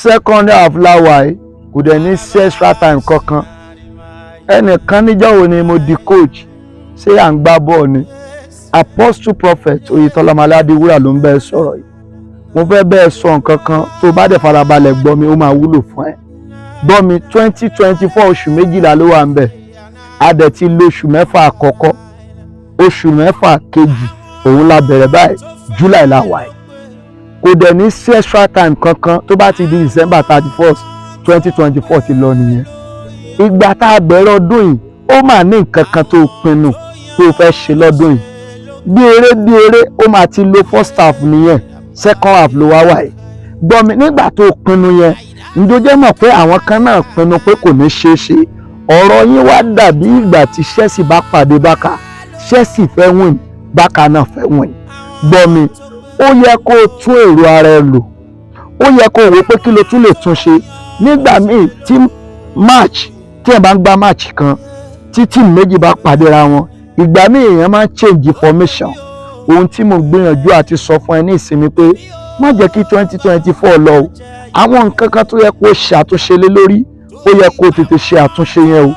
second half láwa yìí kò dẹ̀ ní sí extra time kankan. Ẹnìkan níjọ́ wo ni mo di coach ṣé à ń gbá bọ́ọ̀ ni Apostle Prophet Aladewura ló ń bẹ́ẹ̀ sọ̀rọ̀ yìí. Mo fẹ́ bẹ́ẹ̀ sọ nǹkan kan tó bá dẹ̀ farabalẹ̀ gbọ́ mi ó máa wúlò fún ẹ. Gbọ́ mi 2024 oṣù méjìlá ló wà ń bẹ̀. A dẹ̀ ti lo oṣù mẹ́fà àkọ́kọ́, oṣù mẹ́fà kejì òun la bẹ̀rẹ̀ báyìí July la wà yìí. Kò dẹ̀ ní sí extra time kankan tó bá ti di December 31st 2024 ti lọ nìyẹn. Ìgbà tá a bẹ̀rẹ̀ ọdún yìí ó máa ní nǹkan kan tó pinnu tó fẹ́ ṣe lọ́dún yìí. Bí eré ó máa ti lo first half nìyẹn, second half ló wá wà yìí. Gbọ́ mi nígbà tó pinnu yẹn ǹjọ́ jẹ́ mọ̀ pé àwọn kan náà pinnu pé kò ní ṣeé ṣe. Ọ̀rọ̀ yín wá dàbí ìgbà tí Chelsea bá pàdé Barca. Chelsea fẹ́ win, Barca náà fẹ́ win. Gbọ́ mi ó yẹ kó o tún èrò ara ẹ lò. Ó yẹ kó o wò pé kí ló tún lè tún ṣe. Nígbà míì tí ẹ bá ń gbá match kan tí team méjì bá pàdéra wọn, ìgbà míì èèyàn máa ń change formation. Ohun tí mo gbìyànjú àti sọ fún ẹ ní ìsinmi pé má jẹ́ kí 2024 lọ o. Àwọn nǹkan kan tó yẹ kó ṣe àtúnṣe lé lórí ó yẹ kó tètè ṣe àtúnṣe yẹn o.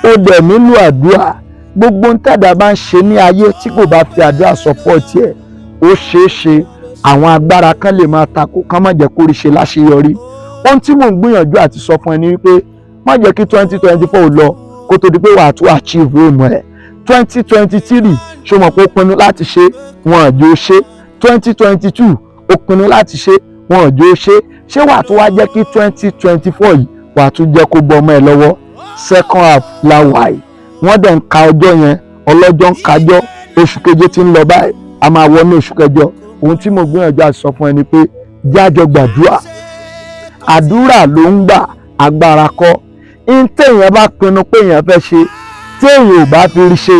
Ó dẹ̀ nílò àdúrà. Gbogbo ń tẹ̀dá bá ń ṣe ní ayé tí kò bá fi àdúrà support ẹ̀ ó ṣeé ṣe àwọn agbára kan lè máa takò kán má jẹ́ kó rí ṣe láṣeyọrí. Ohun tí mò ń gbìyànjú àti sọ fún ẹ ni wípé má jẹ́ kí 2024 lọ kó tó di pé wàá tún achieve aim ẹ̀. 2023 ṣó mọ̀ pé ó pinnu láti ṣe wọn àjò ṣe. 2022 ó pinnu láti ṣe wọn àjò ṣe. Ṣé wàá tún wá jẹ́ kí 2024 yìí wàá tún jẹ́ kó bọ́ ọmọ ẹ lọ́wọ́? Second half la wà yìí. Wọ́n dẹ̀ ń ka ọjọ́ yẹn, ọlọ́jọ́ ń kájọ́, oṣù keje tí ń lọ báyìí, a máa wọ ní oṣù kẹjọ. Ohun tí mo gbìyànjú àti sọ fún ẹ ni pé jájọ gbàdúrà. Àdúrà ló ń gbà, agbára kọ́. Téèyàn bá pinnu pé èèyàn fẹ́ ṣe, téèyàn ò bá fi rí ṣe,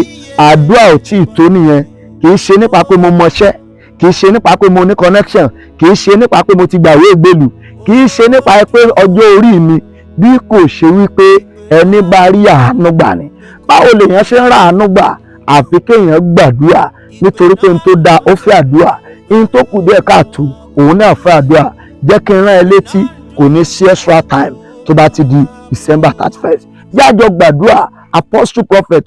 àdúrà ò tí ì tó nìyẹn. Kì í ṣe nípa pé mo mọṣẹ́, kì í ṣe nípa pé mo ní connection, kì í ṣe nípa pé mo ti gbàwé ìgbèlú, kì í ṣe nípa pé ọjọ́ orí mi, bí kò ṣe wípé ẹni bá rí àánú gbà ni. Báwo lèèyàn ṣe ń ra àánú gbà? Àfi kéèyàn gbàdúrà, nítorí pé n tó dáa ó fẹ́ àdúrà, n tó kù díẹ̀ káàtó òun náà fẹ́ àdúrà. Jẹ́ kí n rán ẹ létí kò ní sí extra time tó bá ti di December 31st. Jájọ gbàdúrà. Apostle Prophet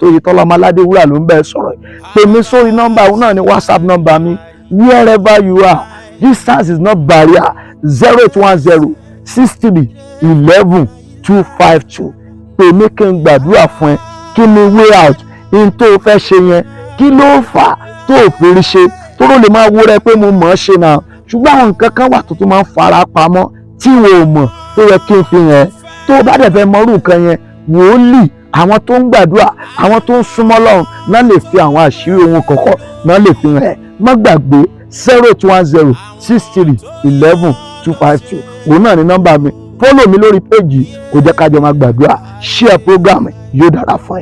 Aladewura ló ń bẹ́ẹ̀ sọ̀rọ̀. Pè mí sórí nọ́mbà òun náà ní WhatsApp nọ́mbà mi. Wherever you are, distance is not barrier. 0810 63 11 252. Pè mí kí n gbàdúrà fún ẹ. Kí ni way out? In tó fẹ́ ṣe yẹn kí ló fà á tó fi rí ṣe? Tó ló lè máa wo rẹ pé mo mọ̀ ọ́ ṣe náà, ṣùgbọ́n àwọn nǹkan kan wà tó tún máa ń fara pamọ́ tí wo ò mọ̀ tó yẹ kí n fi hàn ẹ́. Tó o bá dẹ̀ fẹ́ mọrú nǹkan yẹn, wòlíì, àwọn tó ń gbàdúrà, àwọn tó ń súnmọ́ Ọlọ́run náà lè fi àwọn àṣírí ohun kọ̀ọ̀kan náà lè fi hàn ẹ́. Má gbàgbé 0810 63 11 252. Òun náà ni nọ́mbà mi. Fọ́lọ̀ mi lórí péjì kò jẹ́ ká jọ máa gbàdúrà. Share program yóò dára fún ẹ.